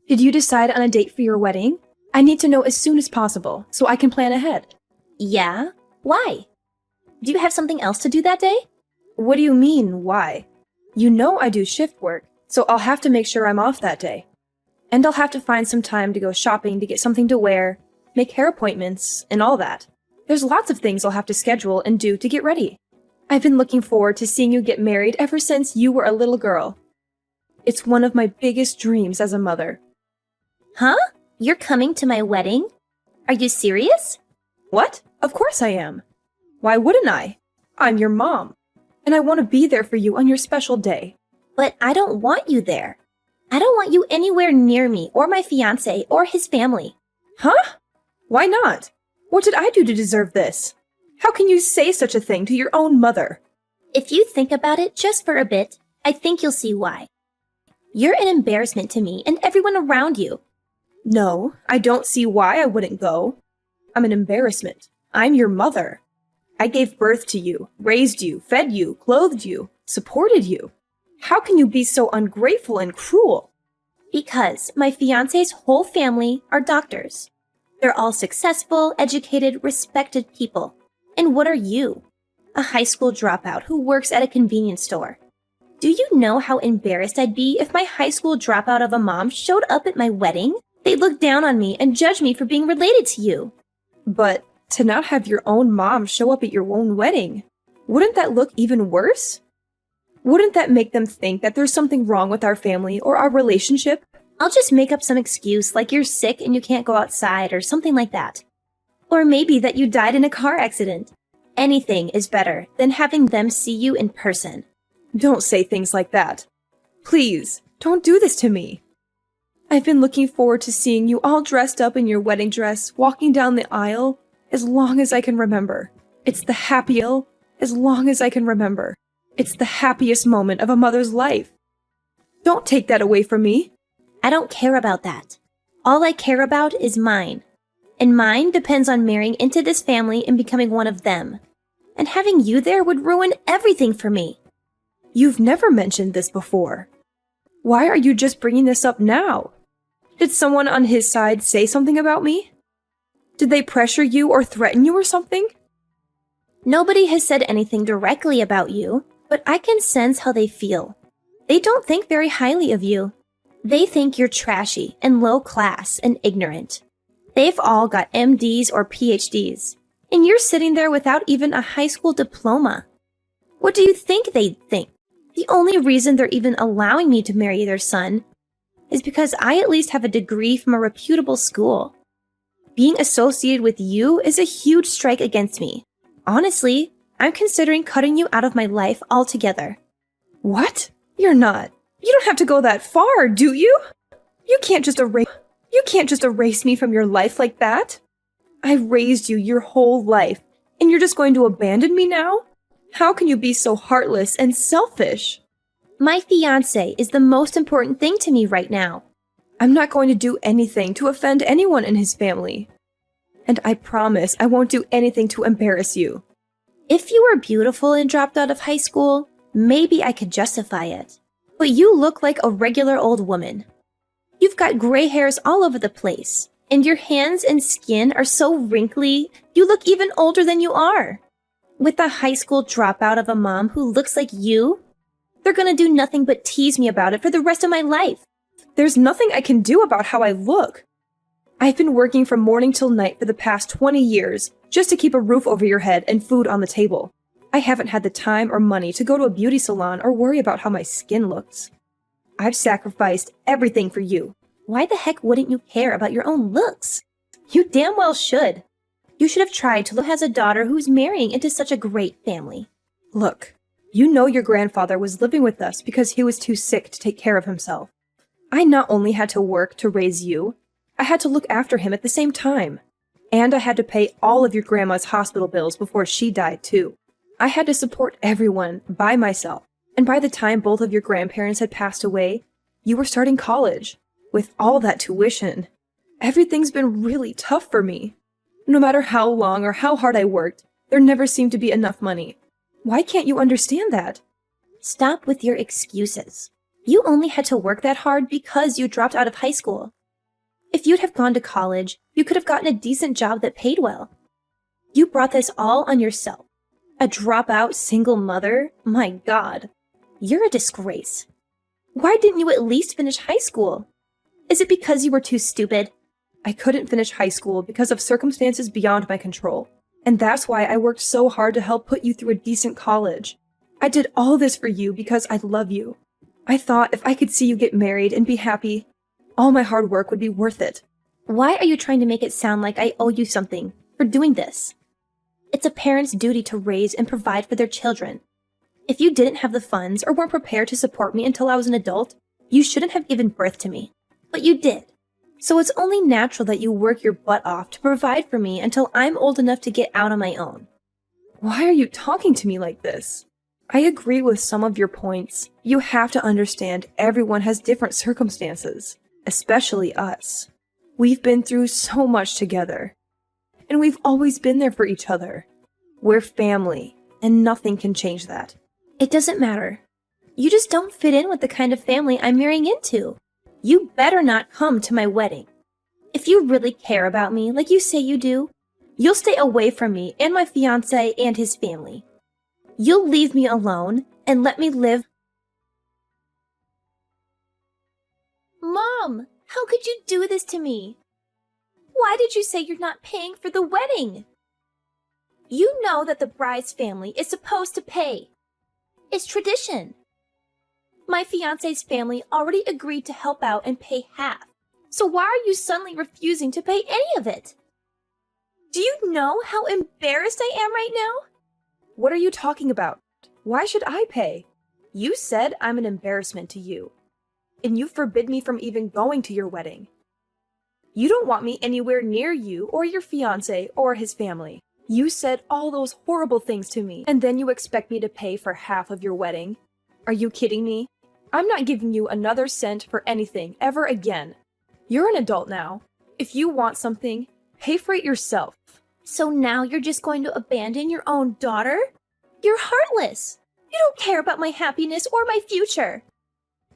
Did you decide on a date for your wedding? I need to know as soon as possible so I can plan ahead. Yeah? Why? Do you have something else to do that day? What do you mean, why? You know I do shift work, so I'll have to make sure I'm off that day. And I'll have to find some time to go shopping to get something to wear, make hair appointments, and all that. There's lots of things I'll have to schedule and do to get ready. I've been looking forward to seeing you get married ever since you were a little girl. It's one of my biggest dreams as a mother. Huh? You're coming to my wedding? Are you serious? What? Of course I am. Why wouldn't I? I'm your mom, and I want to be there for you on your special day. But I don't want you there. I don't want you anywhere near me or my fiancé or his family. Huh? Why not? What did I do to deserve this? How can you say such a thing to your own mother? If you think about it just for a bit, I think you'll see why. You're an embarrassment to me and everyone around you. No, I don't see why I wouldn't go. I'm an embarrassment. I'm your mother. I gave birth to you, raised you, fed you, clothed you, supported you. How can you be so ungrateful and cruel? Because my fiancé's whole family are doctors. They're all successful, educated, respected people. And what are you? A high school dropout who works at a convenience store. Do you know how embarrassed I'd be if my high school dropout of a mom showed up at my wedding? They'd look down on me and judge me for being related to you. But to not have your own mom show up at your own wedding, wouldn't that look even worse? Wouldn't that make them think that there's something wrong with our family or our relationship? I'll just make up some excuse like you're sick and you can't go outside or something like that. Or maybe that you died in a car accident. Anything is better than having them see you in person. Don't say things like that. Please, don't do this to me. I've been looking forward to seeing you all dressed up in your wedding dress, walking down the aisle, as long as I can remember. It's the happiest, as long as I can remember. It's the happiest moment of a mother's life. Don't take that away from me. I don't care about that. All I care about is mine. And mine depends on marrying into this family and becoming one of them. And having you there would ruin everything for me. You've never mentioned this before. Why are you just bringing this up now? Did someone on his side say something about me? Did they pressure you or threaten you or something? Nobody has said anything directly about you, but I can sense how they feel. They don't think very highly of you. They think you're trashy and low class and ignorant. They've all got MDs or PhDs, and you're sitting there without even a high school diploma. What do you think they'd think? The only reason they're even allowing me to marry their son is because I at least have a degree from a reputable school. Being associated with you is a huge strike against me. Honestly, I'm considering cutting you out of my life altogether. What? You're not. You don't have to go that far, do you? You can't just erase me from your life like that. I raised you your whole life, and you're just going to abandon me now? How can you be so heartless and selfish? My fiancé is the most important thing to me right now. I'm not going to do anything to offend anyone in his family. And I promise I won't do anything to embarrass you. If you were beautiful and dropped out of high school, maybe I could justify it. But you look like a regular old woman. You've got gray hairs all over the place, and your hands and skin are so wrinkly, you look even older than you are. With a high school dropout of a mom who looks like you, they're gonna do nothing but tease me about it for the rest of my life. There's nothing I can do about how I look. I've been working from morning till night for the past 20 years just to keep a roof over your head and food on the table. I haven't had the time or money to go to a beauty salon or worry about how my skin looks. I've sacrificed everything for you. Why the heck wouldn't you care about your own looks? You damn well should. You should have tried to look as a daughter who's marrying into such a great family. Look, you know your grandfather was living with us because he was too sick to take care of himself. I not only had to work to raise you, I had to look after him at the same time. And I had to pay all of your grandma's hospital bills before she died too. I had to support everyone by myself. And by the time both of your grandparents had passed away, you were starting college. With all that tuition, everything's been really tough for me. No matter how long or how hard I worked, there never seemed to be enough money. Why can't you understand that? Stop with your excuses. You only had to work that hard because you dropped out of high school. If you'd have gone to college, you could have gotten a decent job that paid well. You brought this all on yourself. A dropout single mother? My God. You're a disgrace. Why didn't you at least finish high school? Is it because you were too stupid? I couldn't finish high school because of circumstances beyond my control. And that's why I worked so hard to help put you through a decent college. I did all this for you because I love you. I thought if I could see you get married and be happy, all my hard work would be worth it. Why are you trying to make it sound like I owe you something for doing this? It's a parent's duty to raise and provide for their children. If you didn't have the funds or weren't prepared to support me until I was an adult, you shouldn't have given birth to me. But you did. So it's only natural that you work your butt off to provide for me until I'm old enough to get out on my own. Why are you talking to me like this? I agree with some of your points. You have to understand everyone has different circumstances, especially us. We've been through so much together. And we've always been there for each other. We're family, and nothing can change that. It doesn't matter. You just don't fit in with the kind of family I'm marrying into. You better not come to my wedding. If you really care about me like you say you do, you'll stay away from me and my fiancé and his family. You'll leave me alone and let me live. Mom, how could you do this to me? Why did you say you're not paying for the wedding? You know that the bride's family is supposed to pay. It's tradition. My fiancé's family already agreed to help out and pay half. So why are you suddenly refusing to pay any of it? Do you know how embarrassed I am right now? What are you talking about? Why should I pay? You said I'm an embarrassment to you. And you forbid me from even going to your wedding. You don't want me anywhere near you or your fiancé or his family. You said all those horrible things to me, and then you expect me to pay for half of your wedding? Are you kidding me? I'm not giving you another cent for anything ever again. You're an adult now. If you want something, pay for it yourself. So now you're just going to abandon your own daughter? You're heartless. You don't care about my happiness or my future.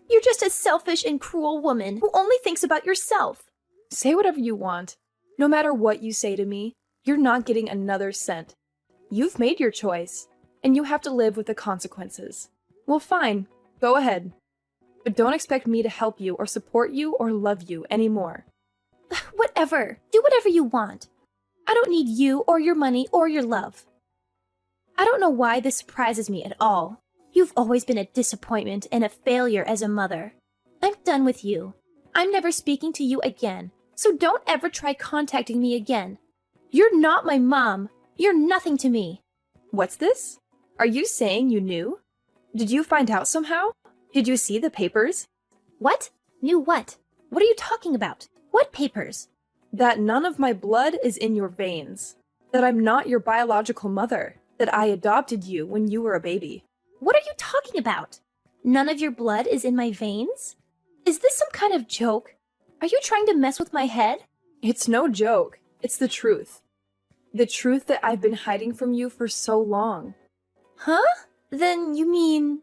You're just a selfish and cruel woman who only thinks about yourself. Say whatever you want. No matter what you say to me, you're not getting another cent. You've made your choice, and you have to live with the consequences. Well, fine. Go ahead. But don't expect me to help you or support you or love you anymore. Whatever. Do whatever you want. I don't need you or your money or your love. I don't know why this surprises me at all. You've always been a disappointment and a failure as a mother. I'm done with you. I'm never speaking to you again, so don't ever try contacting me again. You're not my mom. You're nothing to me. What's this? Are you saying you knew? Did you find out somehow? Did you see the papers? What? Knew what? What are you talking about? What papers? That none of my blood is in your veins. That I'm not your biological mother. That I adopted you when you were a baby. What are you talking about? None of your blood is in my veins? Is this some kind of joke? Are you trying to mess with my head? It's no joke. It's the truth. The truth that I've been hiding from you for so long. Huh? Then you mean...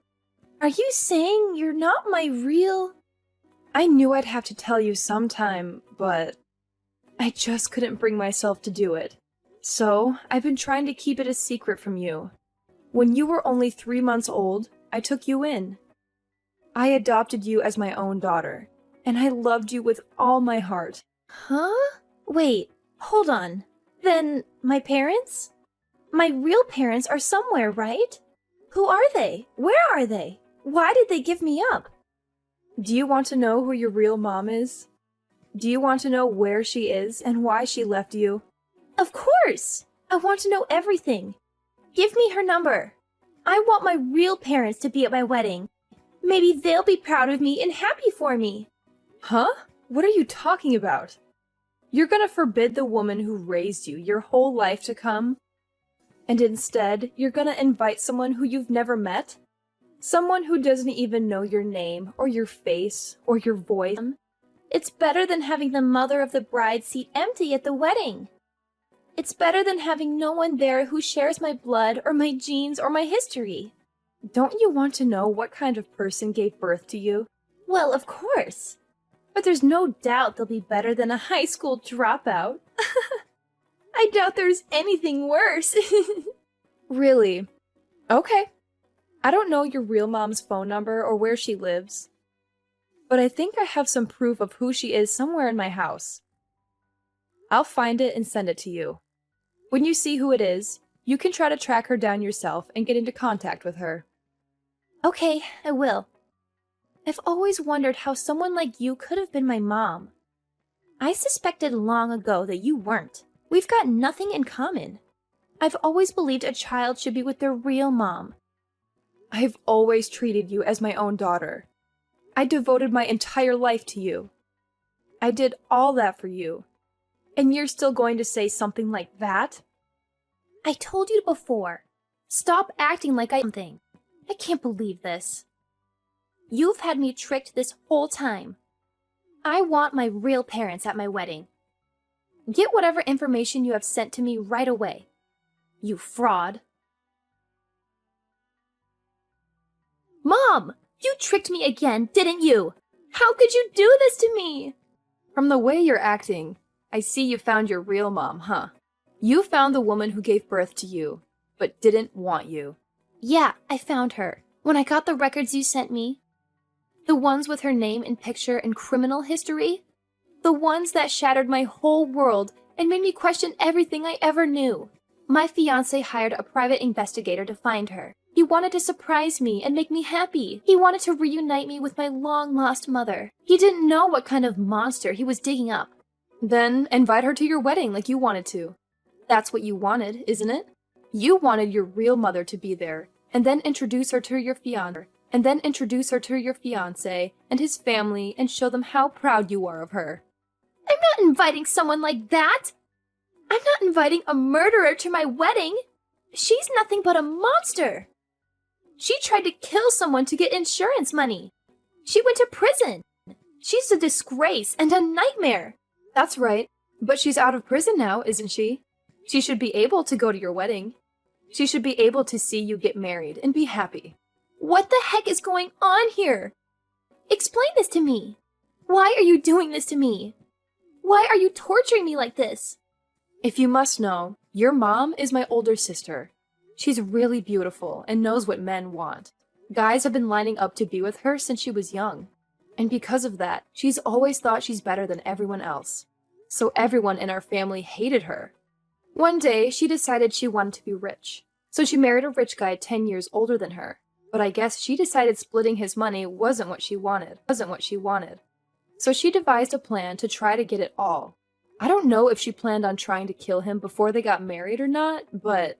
Are you saying you're not my real... I knew I'd have to tell you sometime, but... I just couldn't bring myself to do it. So, I've been trying to keep it a secret from you. When you were only 3 months old, I took you in. I adopted you as my own daughter, and I loved you with all my heart. Huh? Wait, hold on. Then, my parents? My real parents are somewhere, right? Who are they? Where are they? Why did they give me up? Do you want to know who your real mom is? Do you want to know where she is and why she left you? Of course! I want to know everything. Give me her number. I want my real parents to be at my wedding. Maybe they'll be proud of me and happy for me. Huh? What are you talking about? You're gonna forbid the woman who raised you your whole life to come? And instead, you're gonna invite someone who you've never met? Someone who doesn't even know your name, or your face, or your voice? It's better than having the mother of the bride seat empty at the wedding. It's better than having no one there who shares my blood or my genes or my history. Don't you want to know what kind of person gave birth to you? Well, of course. But there's no doubt they'll be better than a high school dropout. I doubt there's anything worse. Really? Okay. I don't know your real mom's phone number or where she lives, but I think I have some proof of who she is somewhere in my house. I'll find it and send it to you. When you see who it is, you can try to track her down yourself and get into contact with her. Okay, I will. I've always wondered how someone like you could have been my mom. I suspected long ago that you weren't. We've got nothing in common. I've always believed a child should be with their real mom. I've always treated you as my own daughter. I devoted my entire life to you. I did all that for you. And you're still going to say something like that? I told you before. Stop acting like I'm something. I can't believe this. You've had me tricked this whole time. I want my real parents at my wedding. Get whatever information you have sent to me right away. You fraud. Mom! You tricked me again, didn't you? How could you do this to me? From the way you're acting, I see you found your real mom, huh? You found the woman who gave birth to you, but didn't want you. Yeah, I found her. When I got the records you sent me. The ones with her name and picture and criminal history. The ones that shattered my whole world and made me question everything I ever knew. My fiancé hired a private investigator to find her. He wanted to surprise me and make me happy. He wanted to reunite me with my long-lost mother. He didn't know what kind of monster he was digging up. Then invite her to your wedding like you wanted to. That's what you wanted, isn't it? You wanted your real mother to be there, and then introduce her to your fiancé, and his family, and show them how proud you are of her. I'm not inviting someone like that! I'm not inviting a murderer to my wedding! She's nothing but a monster! She tried to kill someone to get insurance money. She went to prison. She's a disgrace and a nightmare. That's right, but she's out of prison now, isn't she? She should be able to go to your wedding. She should be able to see you get married and be happy. What the heck is going on here? Explain this to me. Why are you doing this to me? Why are you torturing me like this? If you must know, your mom is my older sister. She's really beautiful and knows what men want. Guys have been lining up to be with her since she was young. And because of that, she's always thought she's better than everyone else. So everyone in our family hated her. One day, she decided she wanted to be rich. So she married a rich guy 10 years older than her. But I guess she decided splitting his money wasn't what she wanted. So she devised a plan to try to get it all. I don't know if she planned on trying to kill him before they got married or not, but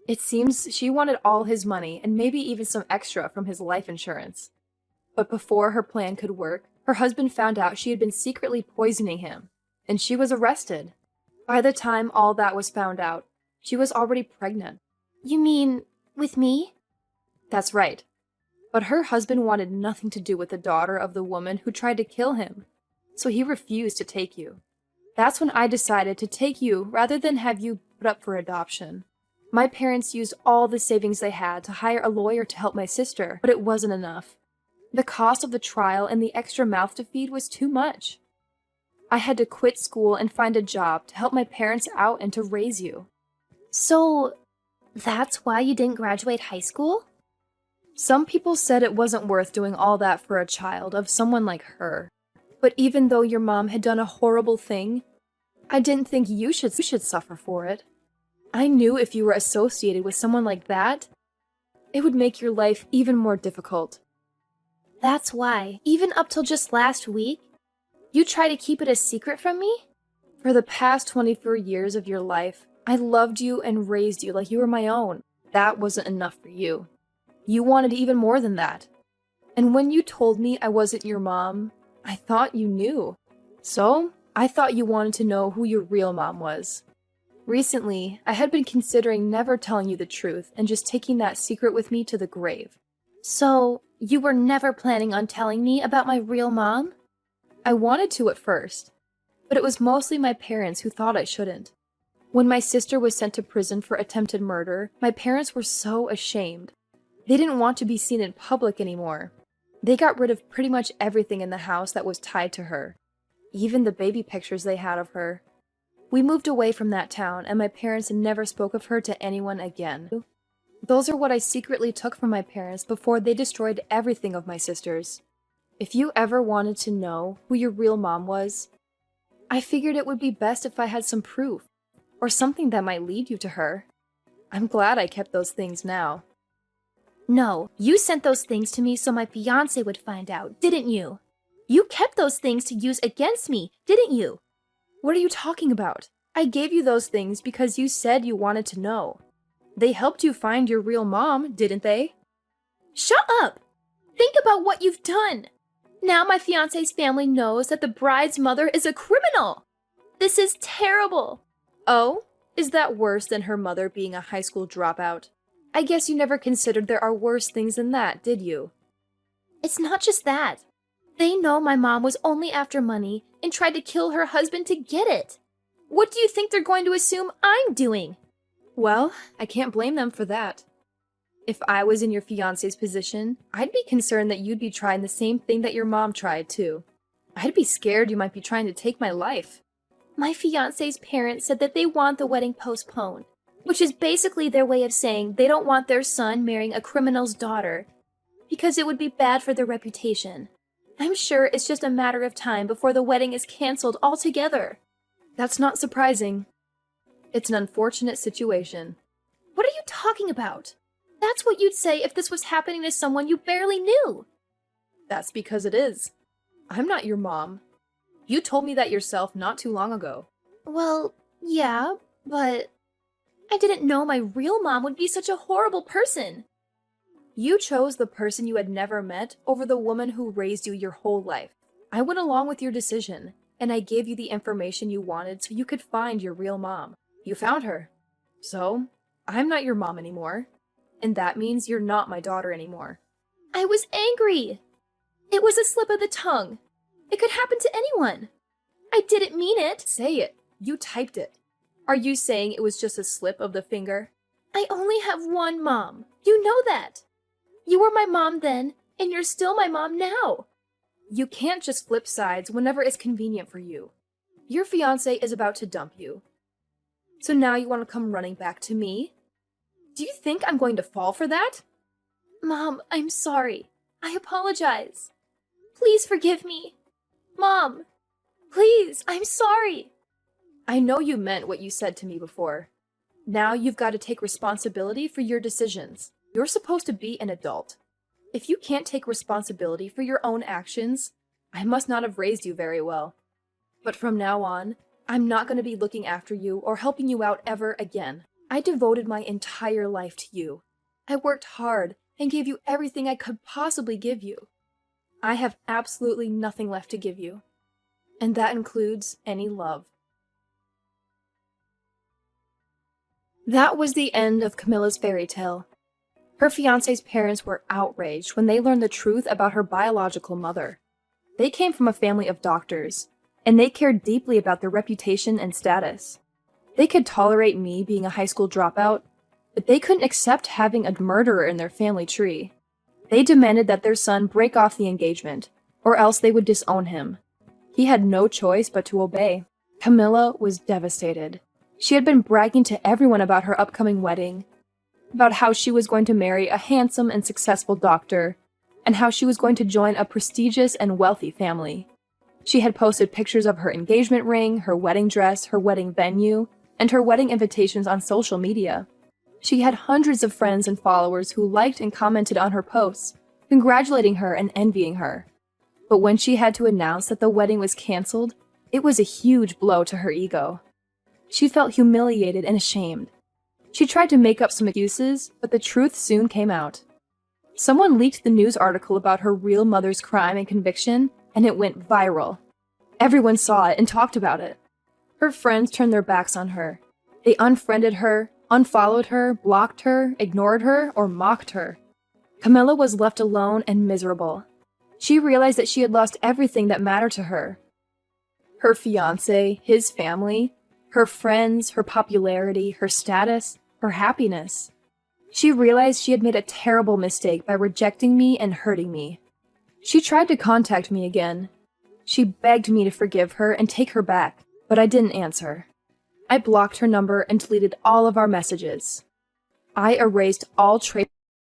it seems she wanted all his money and maybe even some extra from his life insurance. But before her plan could work, her husband found out she had been secretly poisoning him, and she was arrested. By the time all that was found out, she was already pregnant. You mean with me? That's right. But her husband wanted nothing to do with the daughter of the woman who tried to kill him, so he refused to take you. That's when I decided to take you rather than have you put up for adoption. My parents used all the savings they had to hire a lawyer to help my sister, but it wasn't enough. The cost of the trial and the extra mouth to feed was too much. I had to quit school and find a job to help my parents out and to raise you. So, that's why you didn't graduate high school? Some people said it wasn't worth doing all that for a child of someone like her. But even though your mom had done a horrible thing, I didn't think you should suffer for it. I knew if you were associated with someone like that, it would make your life even more difficult. That's why, even up till just last week, you try to keep it a secret from me? For the past 24 years of your life, I loved you and raised you like you were my own. That wasn't enough for you. You wanted even more than that. And when you told me I wasn't your mom, I thought you knew. So, I thought you wanted to know who your real mom was. Recently, I had been considering never telling you the truth and just taking that secret with me to the grave. So, you were never planning on telling me about my real mom? I wanted to at first, but it was mostly my parents who thought I shouldn't. When my sister was sent to prison for attempted murder, my parents were so ashamed. They didn't want to be seen in public anymore. They got rid of pretty much everything in the house that was tied to her, even the baby pictures they had of her. We moved away from that town, and my parents never spoke of her to anyone again. Those are what I secretly took from my parents before they destroyed everything of my sisters. If you ever wanted to know who your real mom was, I figured it would be best if I had some proof, or something that might lead you to her. I'm glad I kept those things now. No, you sent those things to me so my fiancé would find out, didn't you? You kept those things to use against me, didn't you? What are you talking about? I gave you those things because you said you wanted to know. They helped you find your real mom, didn't they? Shut up! Think about what you've done! Now my fiancé's family knows that the bride's mother is a criminal! This is terrible! Oh? Is that worse than her mother being a high school dropout? I guess you never considered there are worse things than that, did you? It's not just that. They know my mom was only after money and tried to kill her husband to get it. What do you think they're going to assume I'm doing? Well, I can't blame them for that. If I was in your fiancé's position, I'd be concerned that you'd be trying the same thing that your mom tried, too. I'd be scared you might be trying to take my life. My fiancé's parents said that they want the wedding postponed, which is basically their way of saying they don't want their son marrying a criminal's daughter, because it would be bad for their reputation. I'm sure it's just a matter of time before the wedding is canceled altogether. That's not surprising. It's an unfortunate situation. What are you talking about? That's what you'd say if this was happening to someone you barely knew. That's because it is. I'm not your mom. You told me that yourself not too long ago. Well, yeah, but I didn't know my real mom would be such a horrible person. You chose the person you had never met over the woman who raised you your whole life. I went along with your decision, and I gave you the information you wanted so you could find your real mom. You found her. So, I'm not your mom anymore. And that means you're not my daughter anymore. I was angry. It was a slip of the tongue. It could happen to anyone. I didn't mean it. Say it. You typed it. Are you saying it was just a slip of the finger? I only have one mom. You know that. You were my mom then, and you're still my mom now. You can't just flip sides whenever it's convenient for you. Your fiancé is about to dump you. So now you want to come running back to me? Do you think I'm going to fall for that? Mom, I'm sorry. I apologize. Please forgive me. Mom, please, I'm sorry. I know you meant what you said to me before. Now you've got to take responsibility for your decisions. You're supposed to be an adult. If you can't take responsibility for your own actions, I must not have raised you very well. But from now on, I'm not going to be looking after you or helping you out ever again. I devoted my entire life to you. I worked hard and gave you everything I could possibly give you. I have absolutely nothing left to give you. And that includes any love. That was the end of Camilla's fairy tale. Her fiancé's parents were outraged when they learned the truth about her biological mother. They came from a family of doctors, and they cared deeply about their reputation and status. They could tolerate me being a high school dropout, but they couldn't accept having a murderer in their family tree. They demanded that their son break off the engagement, or else they would disown him. He had no choice but to obey. Camilla was devastated. She had been bragging to everyone about her upcoming wedding, about how she was going to marry a handsome and successful doctor, and how she was going to join a prestigious and wealthy family. She had posted pictures of her engagement ring, her wedding dress, her wedding venue, and her wedding invitations on social media. She had hundreds of friends and followers who liked and commented on her posts, congratulating her and envying her. But when she had to announce that the wedding was canceled, it was a huge blow to her ego. She felt humiliated and ashamed. She tried to make up some excuses, but the truth soon came out. Someone leaked the news article about her real mother's crime and conviction, and it went viral. Everyone saw it and talked about it. Her friends turned their backs on her. They unfriended her, unfollowed her, blocked her, ignored her, or mocked her. Camilla was left alone and miserable. She realized that she had lost everything that mattered to her. Her fiancé, his family, her friends, her popularity, her status, her happiness. She realized she had made a terrible mistake by rejecting me and hurting me. She tried to contact me again. She begged me to forgive her and take her back, but I didn't answer. I blocked her number and deleted all of our messages. I erased all traces